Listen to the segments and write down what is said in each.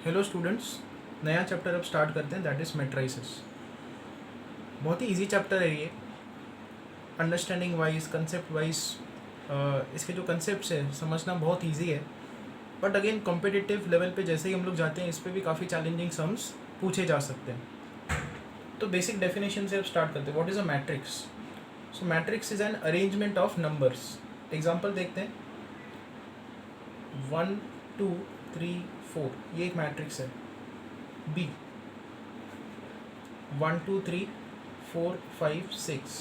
Hello students, नया chapter अब start करते हैं, दैट इज़ मैट्राइसेस। बहुत ही इजी चैप्टर है ये, अंडरस्टैंडिंग वाइज, कंसेप्ट वाइज। इसके जो कंसेप्ट्स है समझना बहुत इजी है, बट अगेन कॉम्पिटिटिव लेवल पे जैसे ही हम लोग जाते हैं इस पर भी काफ़ी चैलेंजिंग सम्स पूछे जा सकते हैं। तो बेसिक डेफिनेशन से अब स्टार्ट करते हैं। What is a matrix? So matrix is an arrangement of numbers. Example देखते हैं, 1 2 3 4, ये एक मैट्रिक्स है। बी 1 2 3 4 5 6,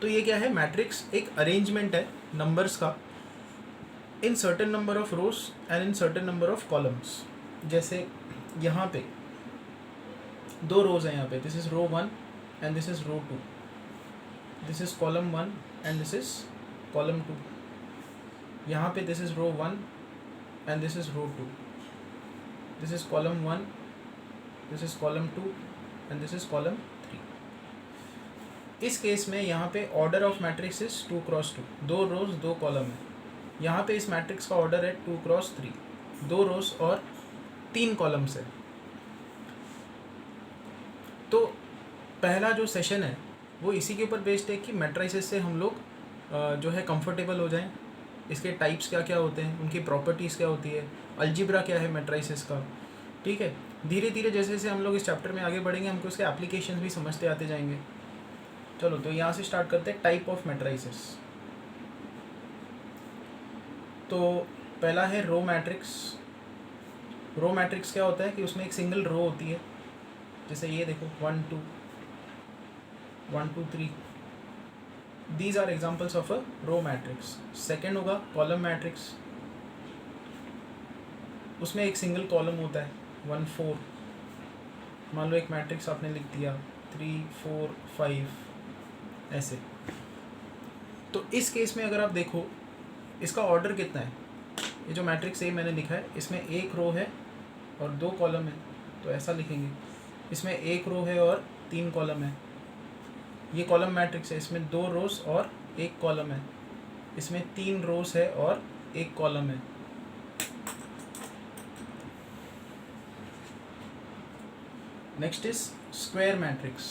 तो ये क्या है? मैट्रिक्स एक अरेंजमेंट है नंबर्स का in certain number of rows and in certain number of columns. जैसे यहाँ पे 2 रोज हैं, यहाँ पे this is row 1 and this is row 2, this is column 1 and this is column 2। यहाँ पे this is row 1 and this is row 2, this is column 1, this is column 2 and this is column 3। इस case में यहाँ पे order of matrix is 2 cross 2, 2 rows 2 column है। यहाँ पे इस मैट्रिक्स का ऑर्डर है 2 क्रॉस 3, 2 रोज और 3 कॉलम्स है। तो पहला जो सेशन है वो इसी के ऊपर बेस्ड है कि मैट्रिसेस से हम लोग जो है कंफर्टेबल हो जाएं। इसके टाइप्स क्या क्या होते हैं, उनकी प्रॉपर्टीज़ क्या होती है, अलजेब्रा क्या है मैट्रिसेस का। ठीक है, धीरे धीरे जैसे जैसे हम लोग इस चैप्टर में आगे बढ़ेंगे हमको इसके एप्लीकेशंस भी समझते आते जाएंगे। चलो तो यहाँ से स्टार्ट करते हैं टाइप ऑफ मैट्रिसेस। तो पहला है रो मैट्रिक्स। रो मैट्रिक्स क्या होता है कि उसमें एक सिंगल रो होती है, जैसे ये देखो 1 2 1 2 3, these are examples of a row matrix. Second होगा कॉलम मैट्रिक्स, उसमें एक सिंगल कॉलम होता है 1 4। मान लो एक मैट्रिक्स आपने लिख दिया 3 4 5 ऐसे। तो इस केस में अगर आप देखो इसका ऑर्डर कितना है, ये जो मैट्रिक्स ए मैंने लिखा है इसमें एक रो है और 2 कॉलम है, तो ऐसा लिखेंगे। इसमें एक रो है और 3 कॉलम है। ये कॉलम मैट्रिक्स है, इसमें 2 रोज और 1 कॉलम है। इसमें 3 रोज है और 1 कॉलम है। Next is square matrix.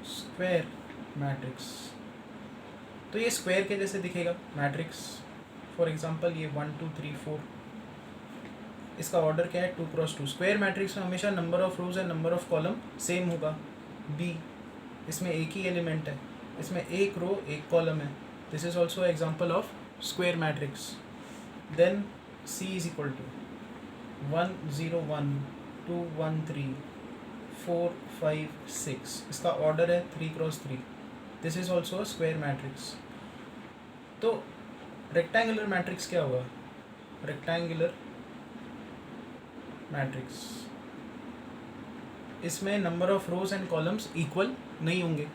Square matrix, तो ये स्क्वायर के जैसे दिखेगा मैट्रिक्स। फॉर एग्जांपल ये 1 2 3 4, इसका ऑर्डर क्या है 2 क्रॉस 2। स्क्वायर मैट्रिक्स में हमेशा number of rows and number of column same होगा। बी, इसमें एक ही एलिमेंट है, इसमें एक रो एक कॉलम है, this is also example of square matrix. Then c is equal to 1 0 1 2 1 3 4 5 6, इसका ऑर्डर है 3 cross 3, this is also a square matrix. तो रेक्टेंगुलर मैट्रिक्स क्या होगा? रेक्टेंगुलर मैट्रिक्स, इसमें number of rows and columns equal नहीं होंगे।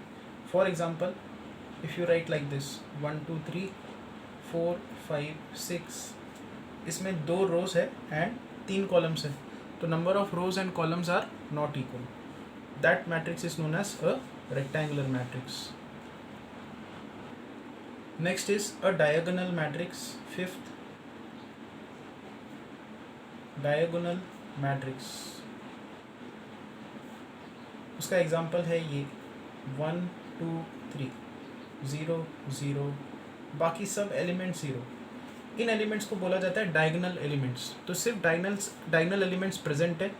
For example if you right like this 1 2 3 4 5 6, इसमें 2 रोज है एंड 3 कॉलम्स है, तो number of rows and columns are not equal. That matrix is known as a rectangular matrix. Next is a diagonal matrix. Fifth, diagonal matrix, उसका example है ये 1 2 3 0 0, बाकी सब elements 0। इन elements को बोला जाता है डायगोनल एलिमेंट्स। तो सिर्फ डायगोनल एलिमेंट्स प्रेजेंट है,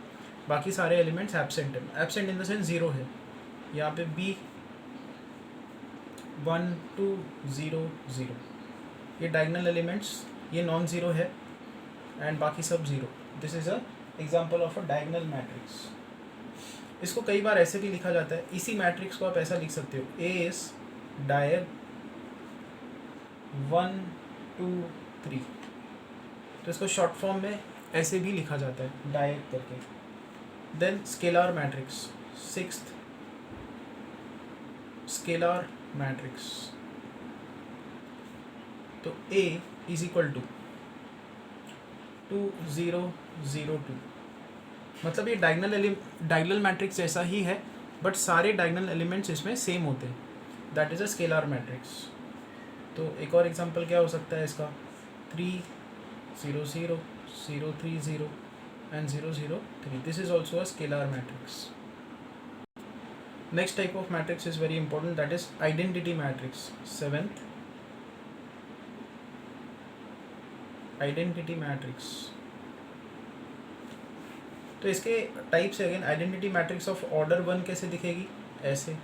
बाकी सारे एलिमेंट्स एब्सेंट है। एब्सेंट इन द सेंस 0 है। यहाँ पे बी 1 2 0 0, ये डायगोनल एलिमेंट्स, ये नॉन ज़ीरो है एंड बाकी सब 0। This is a example of a diagonal matrix. इसको कई बार ऐसे भी लिखा जाता है, इसी मैट्रिक्स को आप ऐसा लिख सकते हो, ए इज डायग 1 2 3, तो इसको शॉर्ट फॉर्म में ऐसे भी लिखा जाता है डायग करके। Then scalar matrix, sixth scalar matrix, तो ए इज इक्वल टू 2 0 0 2, मतलब ये डायगोनल मैट्रिक्स जैसा ही है, बट सारे डायगोनल एलिमेंट्स इसमें सेम होते हैं। That is a scalar matrix. तो एक और एग्जांपल क्या हो सकता है इसका, 3 0 0 0 3 0 and 0 0 3. This is also a scalar matrix. Next type of matrix is very important, that is identity matrix. Seventh, identity matrix. तो इसके टाइप्स है again, identity matrix of order 1 कैसे दिखेगी, ऐसे.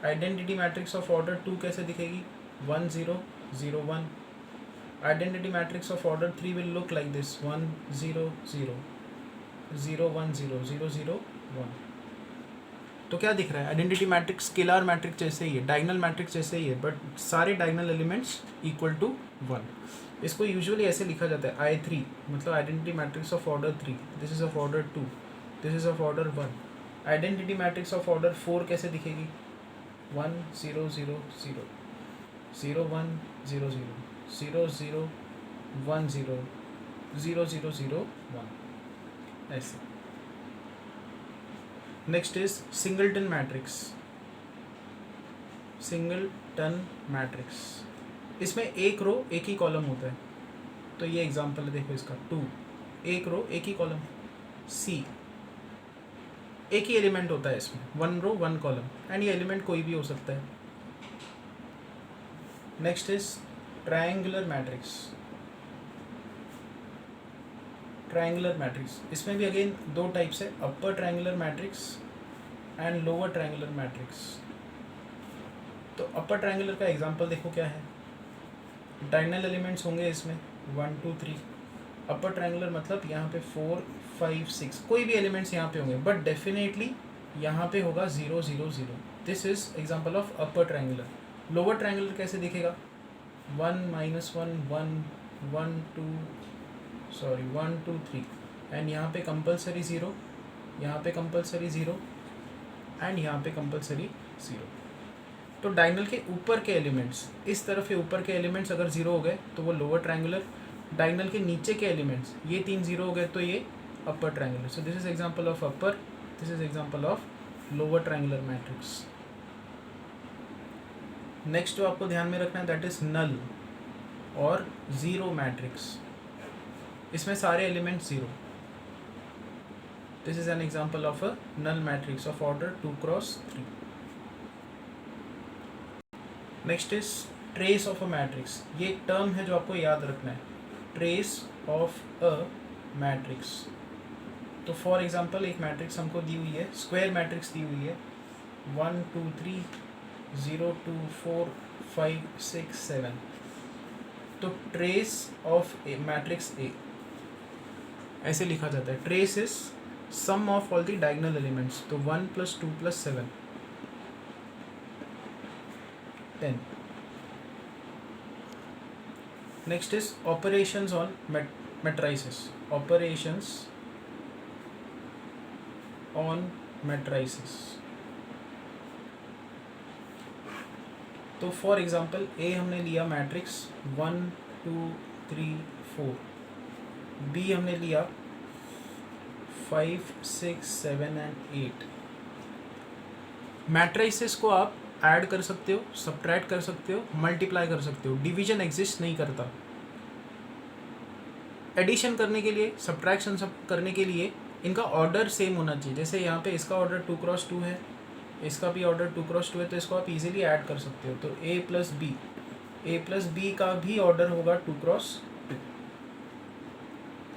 आइडेंटिटी मैट्रिक्स ऑफ ऑर्डर 2 कैसे दिखेगी, 1 0 0 1. Identity matrix of order 3 will look like this, 1 0 0 0 1 0 0 0 1. तो क्या दिख रहा है, आइडेंटिटी मैट्रिक्स स्केलर मैट्रिक्स जैसे ही है, डायगोनल मैट्रिक्स जैसे ही है, बट सारे डायगोनल एलिमेंट्स इक्वल टू 1. इसको यूजुअली ऐसे लिखा जाता है I3, मतलब identity matrix of order 3. This is of order 2, this is of order 1. Identity matrix of order 4 कैसे दिखेगी, 1 0 0 0 0 1 0 0 0 0 1 0 0 0 0 1, ऐसे. Next is singleton matrix. Singleton matrix, इसमें एक रो एक ही कॉलम होता है. तो ये एग्जांपल है, देखो इसका 2, एक रो एक ही कॉलम. सी, एक ही एलिमेंट होता है इसमें, 1 रो 1 कॉलम, एंड ये एलिमेंट कोई भी हो सकता है. Next is triangular matrix. Triangular matrix, इसमें भी अगेन दो टाइप्स है, upper triangular matrix and lower triangular matrix. तो अपर ट्रायंगुलर का एग्जांपल देखो क्या है, डायगोनल एलिमेंट्स होंगे इसमें 1 2 3. अपर ट्रायंगुलर मतलब यहाँ पे 4 5 6 कोई भी एलिमेंट्स यहाँ पे होंगे, बट डेफिनेटली यहाँ पे होगा 0 0 0. This is example of upper triangular. Lower triangular कैसे दिखेगा, 1 -1 1 1 2 1 2 3, एंड यहाँ पे कंपलसरी 0, यहाँ पे कंपलसरी 0, एंड यहाँ पे कंपलसरी 0. तो डायगोनल के ऊपर के एलिमेंट्स, इस तरफ के ऊपर के एलिमेंट्स अगर 0 हो गए तो वो लोअर ट्रायंगुलर. डायगोनल के नीचे के एलिमेंट्स ये 3 0 हो गए तो ये upper triangular. So this is example of upper, this is example of lower triangular matrix. Next जो आपको ध्यान में रखना है दैट इज नल और ज़ीरो मैट्रिक्स. इसमें सारे elements 0. This is an example of a null matrix of order 2 cross 3. Next is trace of a matrix. ये एक टर्म है जो आपको याद रखना है, ट्रेस ऑफ अ मैट्रिक्स. तो फॉर एग्जांपल एक मैट्रिक्स हमको दी हुई है, स्क्वायर मैट्रिक्स दी हुई है, 1 2 3 0 2 4 5 6 7. तो trace of a matrix a ऐसे लिखा जाता है, trace is sum of all the diagonal elements. तो 1 + 2 + 7 10. Next is operations on matrices. Operations on matrices. तो फॉर एग्जांपल ए हमने लिया मैट्रिक्स 1 2 3 4, बी हमने लिया 5 6 7 एंड 8. मैट्रिसेस को आप ऐड कर सकते हो, सब्ट्रैक्ट कर सकते हो, मल्टीप्लाई कर सकते हो. डिवीजन एग्जिस्ट नहीं करता. एडिशन करने के लिए, सब्ट्रैक्शन करने के लिए इनका ऑर्डर सेम होना चाहिए. जैसे यहाँ पे इसका ऑर्डर 2 क्रॉस 2 है, इसका भी ऑर्डर 2 क्रॉस 2 है, तो इसको आप इजीली ऐड कर सकते हो. तो a प्लस बी का भी ऑर्डर होगा 2 क्रॉस 2.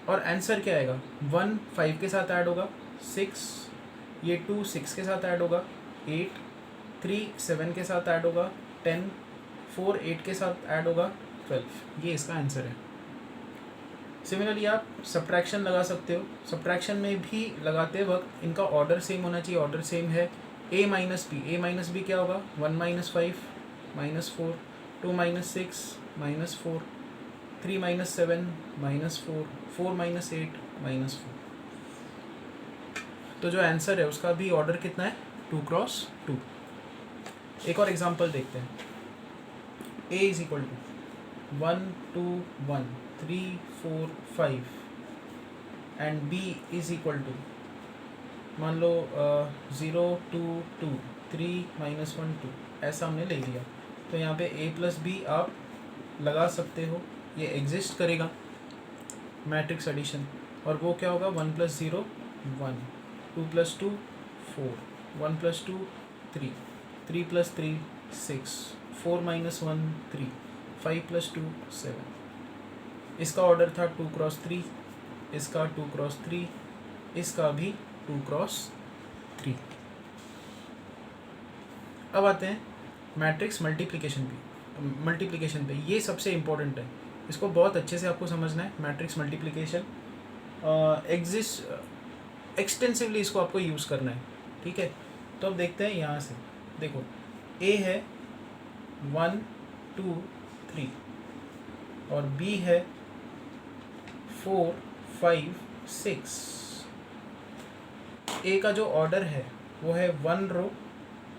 और आंसर क्या आएगा, 1 5 के साथ ऐड होगा, 6 ये 2 6 के साथ ऐड होगा, 8 3 7 के साथ ऐड होगा, 10 4 8 के साथ ऐड होगा, 12. ये इसका आंसर है. सिमिलरली आप सब्ट्रैक्शन लगा सकते हो. सब्ट्रैक्शन में भी लगाते वक्त इनका ऑर्डर सेम होना चाहिए. ऑर्डर सेम है. a माइनस बी क्या होगा, 1 - 5 -4, 2 - 6 -4, 3 - 7 -4, 4 - 8 -4. तो जो आंसर है उसका भी ऑर्डर कितना है, 2 क्रॉस 2. एक और एग्जांपल देखते हैं. a = 1 2 1 3 4 5 एंड b = मान लो 0 2 2 3 -1 2, ऐसा हमने ले लिया. तो यहाँ पे a + b आप लगा सकते हो, ये एग्जिस्ट करेगा. मैट्रिक्स एडिशन, और वो क्या होगा 1 + 0 1, 2 + 2 4, 1 + 2 3, 3 + 3 6, 4 - 1 3, 5 + 2 7। इसका ऑर्डर था 2 × 3, इसका 2 × 3, इसका भी 2 × 3। अब आते हैं मैट्रिक्स मल्टीप्लिकेशन पे। ये सबसे इम्पोर्टेंट है, इसको बहुत अच्छे से आपको समझना है। मैट्रिक्स मल्टीप्लिकेशन एक्सटेंसिवली इसको आपको यूज़ करना है, ठीक है। तो अब देखते हैं यहाँ से, देखो ए है 1 2 3 और बी है 4 5 6। ए का जो ऑर्डर है वो है 1 रो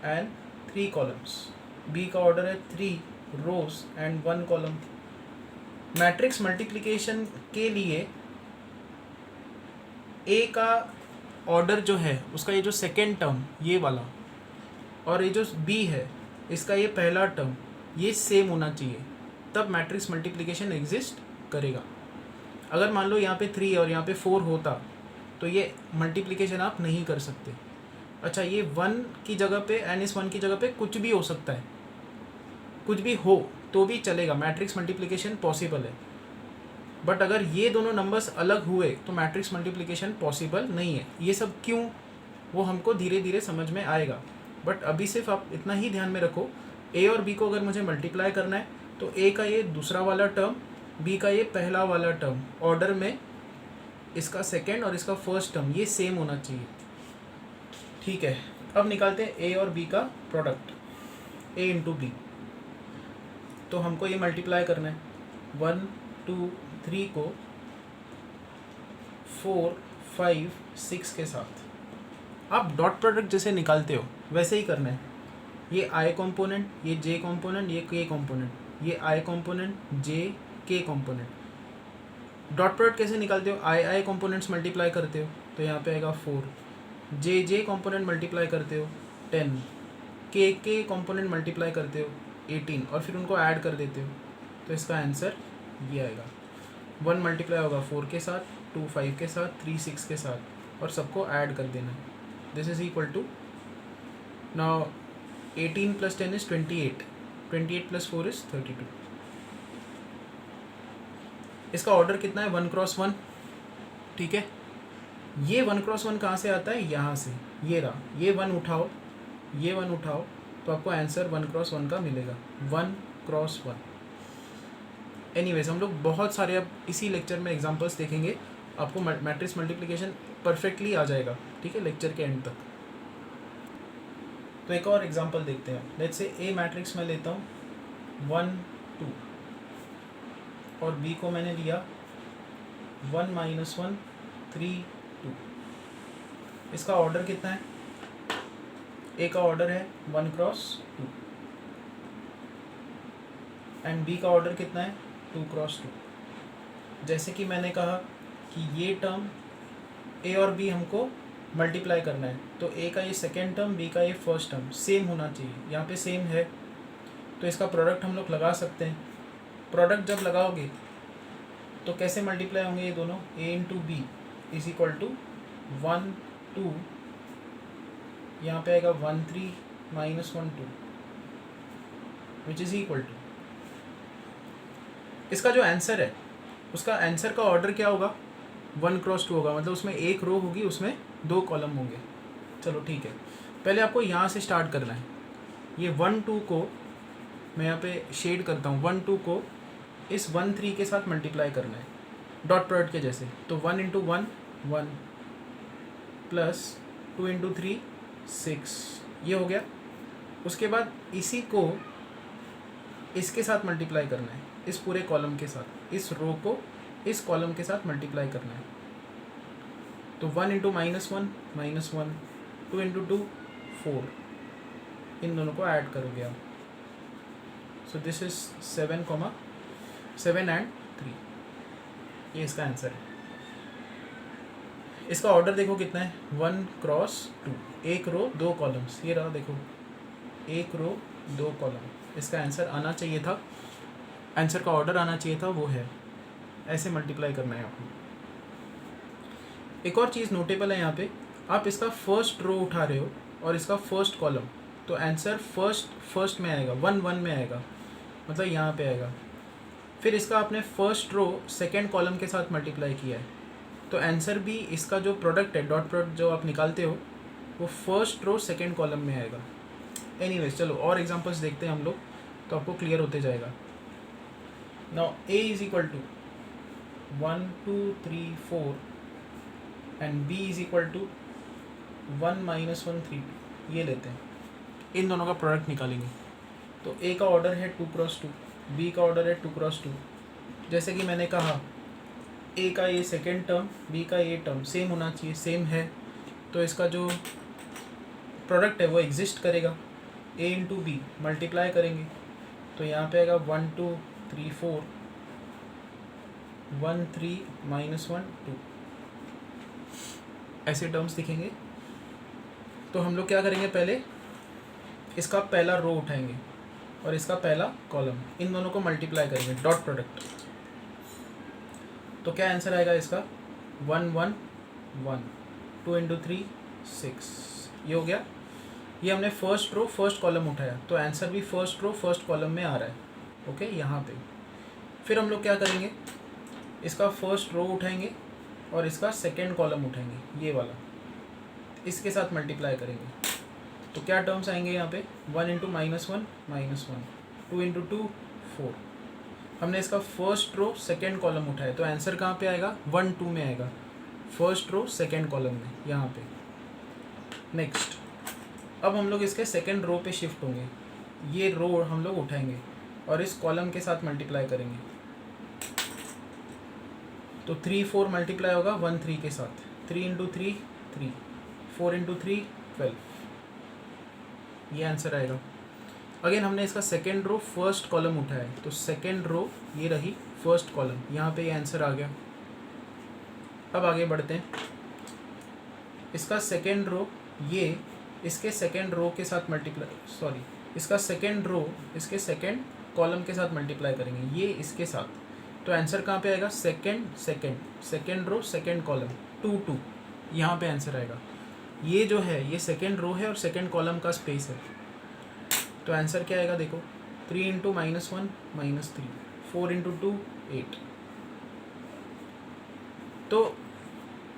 एंड 3 कॉलम्स, बी का ऑर्डर है 3 रोज एंड 1 कॉलम। मैट्रिक्स मल्टीप्लिकेशन के लिए ए का ऑर्डर जो है उसका ये जो सेकेंड टर्म ये वाला, और ये जो बी है इसका ये पहला टर्म, ये सेम होना चाहिए, तब मैट्रिक्स मल्टीप्लिकेशन एग्जिस्ट करेगा। अगर मान लो यहाँ पे 3 और यहाँ पे 4 होता तो ये मल्टीप्लिकेशन आप नहीं कर सकते। अच्छा, ये 1 की जगह पे -1 की जगह पे कुछ भी हो सकता है, कुछ भी हो तो भी चलेगा, मैट्रिक्स मल्टीप्लिकेशन पॉसिबल है। बट अगर ये दोनों नंबर्स अलग हुए तो मैट्रिक्स मल्टीप्लिकेशन पॉसिबल नहीं है। ये सब क्यों, वो हमको धीरे धीरे समझ में आएगा, बट अभी सिर्फ आप इतना ही ध्यान में रखो, ए और बी को अगर मुझे मल्टीप्लाई करना है तो ए का ये दूसरा वाला टर्म, बी का ये पहला वाला टर्म, ऑर्डर में इसका सेकेंड और इसका फर्स्ट टर्म ये सेम होना चाहिए, ठीक है। अब निकालते हैं ए और बी का प्रोडक्ट, ए × बी। तो हमको ये मल्टीप्लाई करना है 1 2 3 को 4 5 6 के साथ। आप डॉट प्रोडक्ट जैसे निकालते हो वैसे ही करना है। ये आई कॉम्पोनेंट, ये जे कॉम्पोनेंट, ये के कॉम्पोनेंट, ये आई कॉम्पोनेंट, जे के कॉम्पोनेंट। डॉट प्रोडक्ट कैसे निकालते हो, आई कॉम्पोनेंट्स मल्टीप्लाई करते हो तो यहाँ पे आएगा 4, जे कॉम्पोनेंट मल्टीप्लाई करते हो 10, के कॉम्पोनेंट मल्टीप्लाई करते हो 18 और फिर उनको ऐड कर देते हो, तो इसका आंसर ये आएगा। 1 मल्टीप्लाई होगा 4 के साथ, 2 5 के साथ, 3 6 के साथ, और सबको ऐड कर देना है। This is equal to, now 18 + 10 is 28, 28 + 4 is 32। इसका ऑर्डर कितना है 1 × 1, ठीक है। ये 1 × 1 कहाँ से आता है, यहाँ से, ये रहा, ये 1 उठाओ, ये 1 उठाओ, तो आपको आंसर 1 × 1 का मिलेगा, 1 × 1। एनीवेज हम लोग बहुत सारे अब इसी लेक्चर में एग्जांपल्स देखेंगे, आपको मैट्रिक्स मल्टीप्लिकेशन परफेक्टली आ जाएगा, ठीक है, लेक्चर के एंड तक। तो एक और एग्जांपल देखते हैं। लेट्स से ए मैट्रिक्स में लेता हूँ 1 2 और बी को मैंने लिया 1 - 1 3 2। इसका ऑर्डर कितना है, ए का ऑर्डर है 1 × 2 एंड बी का ऑर्डर कितना है 2 × 2। जैसे कि मैंने कहा कि ये टर्म ए और बी हमको मल्टीप्लाई करना है, तो ए का ये सेकेंड टर्म, बी का ये फर्स्ट टर्म सेम होना चाहिए। यहाँ पे सेम है तो इसका प्रोडक्ट हम लोग लगा सकते हैं। प्रोडक्ट जब लगाओगे तो कैसे मल्टीप्लाई होंगे ये दोनों, ए × बी इज इक्वल टू 1 2, यहाँ पे आएगा 1 3 - 1 2 विच इज इक्वल टू, इसका जो आंसर है उसका आंसर का ऑर्डर क्या होगा 1 × 2 होगा, मतलब उसमें एक रो होगी, उसमें 2 कॉलम होंगे। चलो ठीक है, पहले आपको यहाँ से स्टार्ट करना है। ये 1 2 को मैं यहाँ पे शेड करता हूँ, 1 2 को इस 1 3 के साथ मल्टीप्लाई करना है डॉट प्रोडक्ट के जैसे। तो 1 × 1 1 प्लस 2 × 3 6, ये हो गया। उसके बाद इसी को इसके साथ मल्टीप्लाई करना है, इस पूरे कॉलम के साथ, इस रो को इस कॉलम के साथ मल्टीप्लाई करना है। तो 1 × -1 2 × 2 4, इन दोनों को ऐड करोगे आप। सो दिस इज 7 एंड 3, ये इसका आंसर है। इसका ऑर्डर देखो कितना है 1 × 2, एक रो 2 कॉलम्स, ये रहा देखो, एक रो 2 कॉलम। इसका आंसर आना चाहिए था, आंसर का ऑर्डर आना चाहिए था, वो है। ऐसे मल्टीप्लाई करना है आपको। एक और चीज़ नोटेबल है यहाँ पे, आप इसका फर्स्ट रो उठा रहे हो और इसका फर्स्ट कॉलम, तो आंसर फर्स्ट में आएगा, 1 में आएगा, मतलब यहाँ पे आएगा। फिर इसका आपने फर्स्ट रो सेकेंड कॉलम के साथ मल्टीप्लाई किया है, तो आंसर भी इसका जो प्रोडक्ट है, डॉट प्रोडक्ट जो आप निकालते हो, वो फर्स्ट रो सेकेंड कॉलम में आएगा। एनीवेज चलो और एग्जांपल्स देखते हैं हम लोग, तो आपको क्लियर होते जाएगा। Now a is equal to 1 2 3 4 and b is equal to 1 -1 3 2, ये लेते हैं, इन दोनों का प्रोडक्ट निकालेंगे। तो a का ऑर्डर है 2x2, b का ऑर्डर है 2x2। जैसे कि मैंने कहा a का ये सेकेंड टर्म, b का ये टर्म सेम होना चाहिए, सेम है, तो इसका जो प्रोडक्ट है वो एग्जिस्ट करेगा। a इंटू बी मल्टीप्लाई करेंगे, तो यहाँ पे आएगा 1 2 3 4 1 3 -1 2, ऐसे टर्म्स दिखेंगे। तो हम लोग क्या करेंगे, पहले इसका पहला रो उठाएंगे और इसका पहला कॉलम, इन दोनों को मल्टीप्लाई करेंगे, डॉट प्रोडक्ट। तो क्या आंसर आएगा इसका, 1 1 1, 2 इंटू 3 6, ये हो गया। ये हमने फर्स्ट रो फर्स्ट कॉलम उठाया, तो आंसर भी फर्स्ट रो फर्स्ट कॉलम में आ रहा है, ओके यहाँ पे। फिर हम लोग क्या करेंगे, इसका फर्स्ट रो उठाएंगे और इसका सेकेंड कॉलम उठाएंगे, ये वाला, इसके साथ मल्टीप्लाई करेंगे। तो क्या टर्म्स आएंगे यहाँ पे, 1 इंटू -1 -1, 2 इंटू 2 4। हमने इसका फर्स्ट रो सेकेंड कॉलम उठाया, तो आंसर कहाँ पे आएगा, 1 2 में आएगा, फर्स्ट रो सेकेंड कॉलम में, यहाँ पे। नेक्स्ट, अब हम लोग इसके सेकेंड रो पे शिफ्ट होंगे, ये रो हम लोग उठाएंगे और इस कॉलम के साथ मल्टीप्लाई करेंगे। तो 3 4 मल्टीप्लाई होगा 1 3 के साथ, 3 इंटू 3 3, 4 इंटू 3 12, ये आंसर आएगा। अगेन हमने इसका सेकेंड रो फर्स्ट कॉलम उठाया है, तो सेकेंड रो ये रही फर्स्ट कॉलम, यहाँ पे ये आंसर आ गया। अब आगे बढ़ते हैं, इसका सेकेंड रो ये इसके सेकेंड रो के साथ मल्टीप्लाई, इसका सेकेंड रो इसके सेकेंड कॉलम के साथ मल्टीप्लाई करेंगे, ये इसके साथ, तो आंसर कहाँ पे आएगा, सेकेंड रो सेकेंड कॉलम 2 2, यहाँ पे आंसर आएगा। ये जो है ये सेकेंड रो है और सेकेंड कॉलम का स्पेस है, तो आंसर क्या आएगा देखो, 3 इंटू -1 -3, 4 इंटू 2 8। तो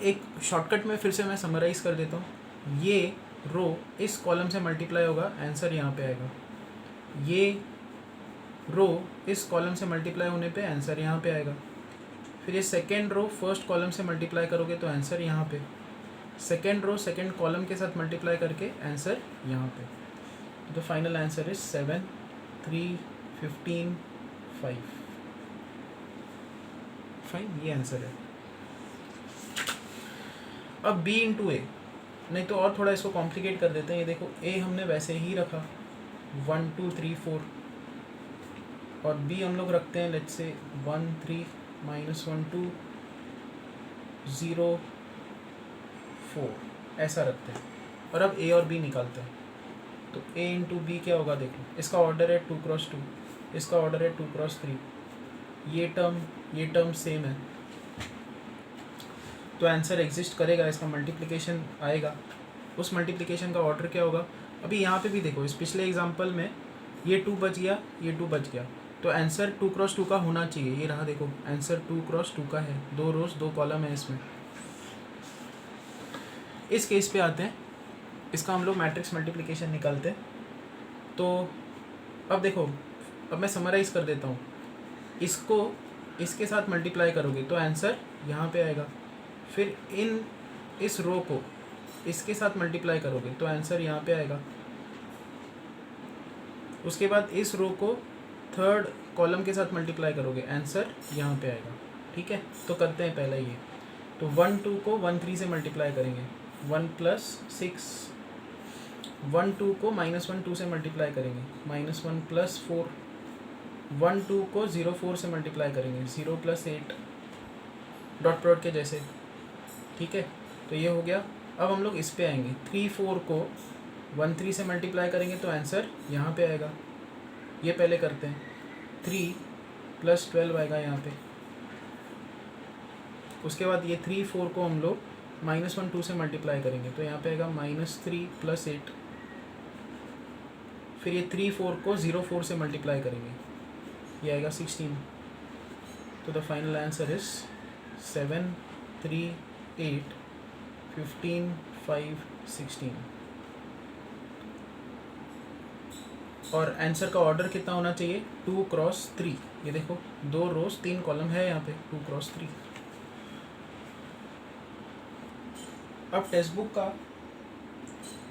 एक शॉर्टकट में फिर से मैं समराइज़ कर देता हूँ, ये रो इस कॉलम से मल्टीप्लाई होगा, आंसर यहाँ पे आएगा। ये रो इस कॉलम से मल्टीप्लाई होने पे आंसर यहाँ पे आएगा। फिर ये सेकेंड रो फर्स्ट कॉलम से मल्टीप्लाई करोगे तो आंसर यहाँ पे, सेकेंड रो सेकेंड कॉलम के साथ मल्टीप्लाई करके आंसर यहाँ पे। तो फाइनल आंसर इज 7 3 15 5, फाइन, ये आंसर है। अब b इंटू ए, नहीं तो और थोड़ा इसको कॉम्प्लिकेट कर देते हैं। ये देखो a हमने वैसे ही रखा 1 2 3 4, और b हम लोग रखते हैं लेट्स से 1 3 -1 2 0 4, ऐसा रखते हैं। और अब a और b निकालते हैं, तो a इंटू बी क्या होगा देखो, इसका ऑर्डर है 2x2, इसका ऑर्डर है 2x3, ये टर्म सेम है, तो आंसर एग्जिस्ट करेगा, इसका मल्टीप्लिकेशन आएगा। उस मल्टीप्लिकेशन का ऑर्डर क्या होगा, अभी यहाँ पे भी देखो, इस पिछले एग्जांपल में ये 2 बच गया, ये 2 बच गया, तो आंसर 2x2 का होना चाहिए। ये रहा देखो, आंसर 2x2 का है, 2 रोज 2 कॉलम है इसमें। इस केस पे आते हैं, इसका हम लोग मैट्रिक्स मल्टीप्लिकेशन निकालते हैं। तो अब देखो, अब मैं समराइज़ कर देता हूँ, इसको इसके साथ मल्टीप्लाई करोगे तो आंसर यहाँ पे आएगा। फिर इस रो को इसके साथ मल्टीप्लाई करोगे तो आंसर यहाँ पे आएगा। उसके बाद इस रो को थर्ड कॉलम के साथ मल्टीप्लाई करोगे, आंसर यहाँ पे आएगा। ठीक है, तो करते हैं पहले ये। तो 1 2 को 1 3 से मल्टीप्लाई करेंगे, 1 + 6। 1 2 को -1 2 से मल्टीप्लाई करेंगे, -1 + 4। 1 2 को 0 4 से मल्टीप्लाई करेंगे, 0 + 8, डॉट प्रोडक्ट के जैसे। ठीक है, तो ये हो गया। अब हम लोग इस पे आएंगे, 3 4 को 1 3 से मल्टीप्लाई करेंगे तो आंसर यहाँ पे आएगा। ये पहले करते हैं, 3 + 12 आएगा यहाँ पे। उसके बाद ये 3 4 को हम लोग -1 2 से मल्टीप्लाई करेंगे तो यहाँ पे आएगा -3 + 8। फिर ये 3 4 को 0 4 से मल्टीप्लाई करेंगे, ये आएगा 16। तो द फाइनल आंसर इज 7 3 8 15 5 16। और आंसर का ऑर्डर कितना होना चाहिए? 2 क्रॉस 3। ये देखो 2 रोज 3 कॉलम है यहाँ पे, 2 क्रॉस 3। अब टेक्स्ट बुक का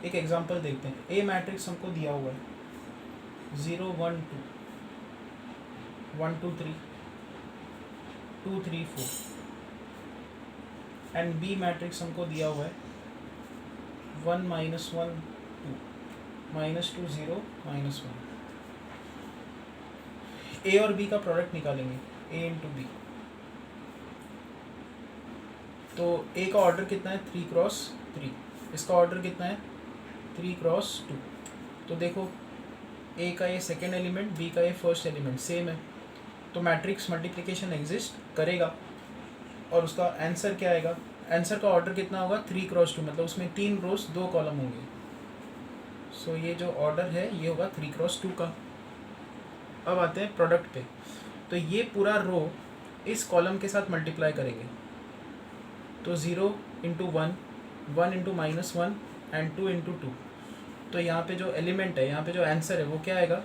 एक एग्जांपल देखते हैं। ए मैट्रिक्स हमको दिया हुआ है 0 1 2 1 2 3 2 3 4 एंड बी मैट्रिक्स हमको दिया हुआ है 1 -1 2 -2 0 -1। ए और बी का प्रोडक्ट निकालेंगे, ए इंटू बी। तो ए का ऑर्डर कितना है? 3 क्रॉस 3। इसका ऑर्डर कितना है? 3 क्रॉस 2। तो देखो ए का ये सेकेंड एलिमेंट, बी का ये फर्स्ट एलिमेंट सेम है, तो मैट्रिक्स मल्टीप्लिकेशन एग्जिस्ट करेगा। और उसका आंसर क्या आएगा? आंसर का ऑर्डर कितना होगा? 3 क्रॉस 2, मतलब उसमें 3 रोज 2 कॉलम होंगे। सो ये जो ऑर्डर है ये होगा 3 क्रॉस 2 का। अब आते हैं प्रोडक्ट पे। तो ये पूरा रो इस कॉलम के साथ मल्टीप्लाई करेंगे, तो 0 इंटू 1 1 इंटू -1 एंड 2 इंटू 2। तो यहाँ पे जो एलिमेंट है, यहाँ पे जो आंसर है वो क्या आएगा?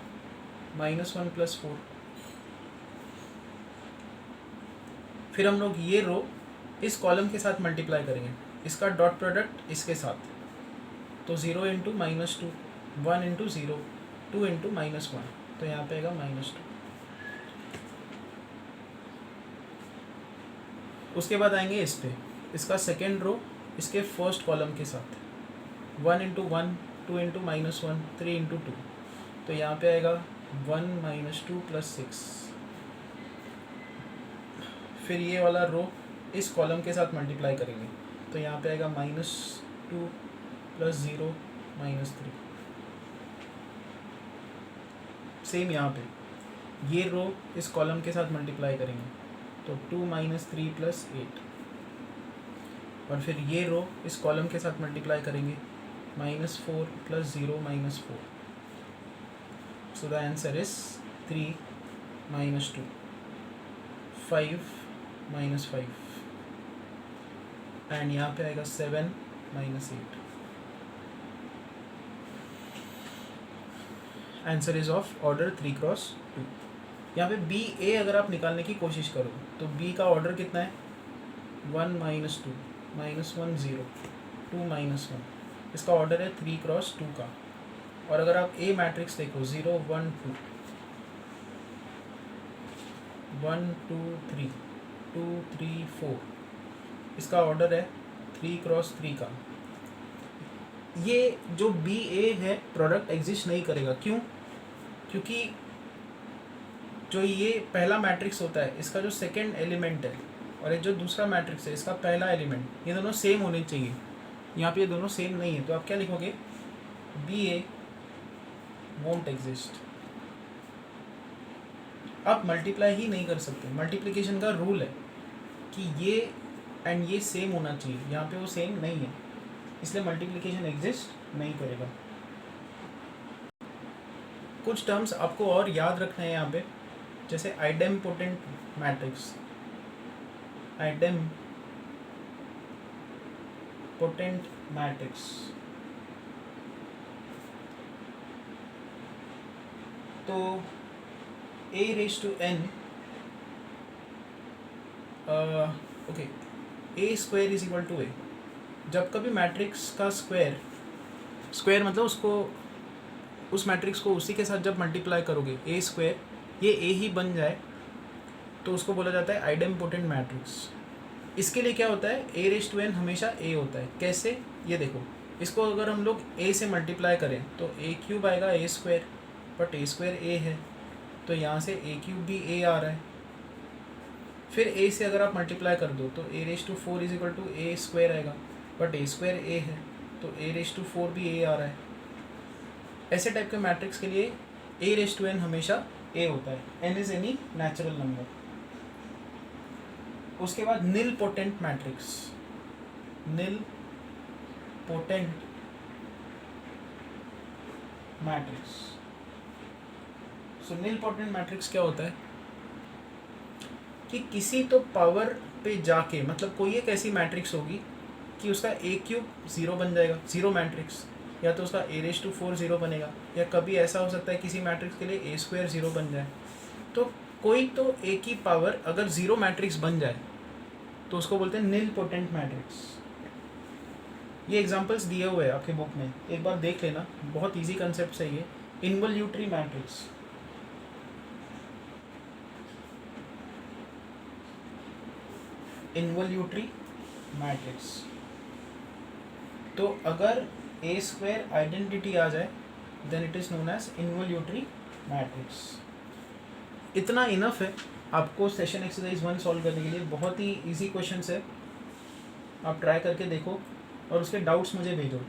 -1 + 4। फिर हम लोग ये रो इस कॉलम के साथ मल्टीप्लाई करेंगे, इसका डॉट प्रोडक्ट इसके साथ। तो 0 इंटू -2 1 इंटू 0 2 इंटू -1, तो यहाँ पे आएगा -2। उसके बाद आएंगे इस पे, इसका सेकेंड रो इसके फर्स्ट कॉलम के साथ 1 इंटू 1 2 इंटू -1 3 इंटू 2। तो यहाँ पे आएगा 1 -2 + 6। फिर ये वाला रो इस कॉलम के साथ मल्टीप्लाई करेंगे, तो यहाँ पे आएगा -2 + 0 -3। सेम यहाँ पे ये रो इस कॉलम के साथ मल्टीप्लाई करेंगे, तो 2 -3 + 8। और फिर ये रो इस कॉलम के साथ मल्टीप्लाई करेंगे, -4 + 0 -4। So the answer is 3 -2 5 -5 and यहाँ पे आएगा 7 -8। Answer is of order 3 cross 2। यहाँ पे बी ए अगर आप निकालने की कोशिश करो तो बी का ऑर्डर कितना है? 1 -2 -1 0 2 -1। इसका ऑर्डर है 3 क्रॉस 2 का। और अगर आप ए मैट्रिक्स देखो 0 1 2 1 2 3 2 3 4, इसका ऑर्डर है 3 क्रॉस 3 का। ये जो बी ए है प्रोडक्ट एग्जिस्ट नहीं करेगा। क्यों? क्योंकि जो ये पहला मैट्रिक्स होता है इसका जो सेकेंड एलिमेंट है और ये जो दूसरा मैट्रिक्स है इसका पहला एलिमेंट, ये दोनों सेम होने चाहिए। यहाँ पे ये दोनों सेम नहीं है, तो आप क्या लिखोगे? B a won't exist. आप मल्टीप्लाई ही नहीं कर सकते। मल्टीप्लिकेशन का रूल है कि ये एंड ये सेम होना चाहिए, यहाँ पे वो सेम नहीं है, इसलिए मल्टीप्लिकेशन एग्जिस्ट नहीं करेगा। कुछ टर्म्स आपको और याद रखना है यहाँ पे, जैसे आइडेम्पोटेंट मैट्रिक्स। आइडेम्पोटेंट मैट्रिक्स तो a⁴n ओके a² = a। जब कभी मैट्रिक्स का स्क्वायर मतलब उसको उस मैट्रिक्स को उसी के साथ जब मल्टीप्लाई करोगे a² ये a ही बन जाए तो उसको बोला जाता है आइडेम्पोटेंट मैट्रिक्स। इसके लिए क्या होता है? a⁴n हमेशा a होता है। कैसे? ये देखो, इसको अगर हम लोग a से मल्टीप्लाई करें तो a³ आएगा a², बट a² a है तो यहाँ से a³ भी a आ रहा है। फिर a से अगर आप मल्टीप्लाई कर दो तो a⁴ = a² आएगा, बट a² a है तो a⁴ भी a आ रहा है। ऐसे टाइप के मैट्रिक्स के लिए a⁴n हमेशा a होता है। n is any natural number. उसके बाद निल पोटेंट मैट्रिक्स। नील पोटेंट मैट्रिक्स। सो नील पोटेंट मैट्रिक्स क्या होता है कि किसी तो पावर पे जाके, मतलब कोई एक ऐसी मैट्रिक्स होगी कि उसका ए क्यूब ज़ीरो बन जाएगा, ज़ीरो मैट्रिक्स, या तो उसका ए रेज टू 4 ज़ीरो बनेगा, या कभी ऐसा हो सकता है किसी मैट्रिक्स के लिए ए स्क्वायर ज़ीरो बन जाए। तो कोई तो ए की पावर अगर ज़ीरो मैट्रिक्स बन जाए तो उसको बोलते हैं नील पोटेंट मैट्रिक्स। ये एग्जांपल्स दिए हुए हैं आपके बुक में, एक बार देख लेना, बहुत इजी कंसेप्ट है ये। इन्वोल्यूटरी मैट्रिक्स, इन्वोल्यूटरी मैट्रिक्स, तो अगर ए स्क्वायर आइडेंटिटी आ जाए then it is known as involutory matrix. इतना इनफ है आपको सेशन एक्सरसाइज 1 सॉल्व करने के लिए। बहुत ही इजी क्वेश्चन है, आप ट्राई करके देखो और उसके डाउट्स मुझे भेजो।